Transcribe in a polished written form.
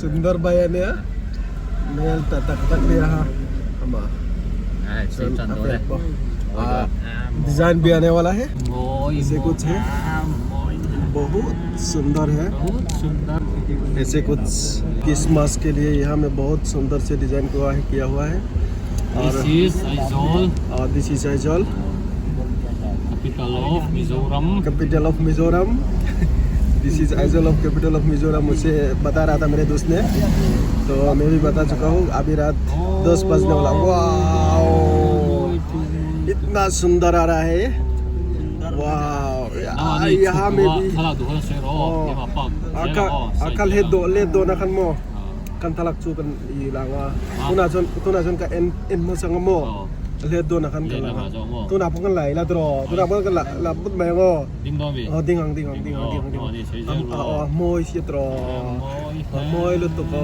सुंदर bayan ya. Mel tak dia ha. Ama. Design भी आने वाला है। ऐसे कुछ है, बहुत सुंदर है। ऐसे कुछ क्रिसमस के लिए यहाँ में बहुत सुंदर से डिजाइन किया हुआ है। और this is Aizawl, capital of Mizoram. This is Aizawl of capital of Mizoram. मुझे बता रहा था मेरे दोस्त ने, तो मैं भी बता चुका हूँ। अभी रात 10 बजने वाला। वाओ, इतना सुंदर आ रहा है। वाओ, यहाँ में भी akal hedo na kan mo kan talak cu kan ilanga tuna jon ka en mo sang mo ledo na kan kan tuna pun kan lai la dro tuna pun kan la put mai ngo ding ang moi si dro moi lu to ko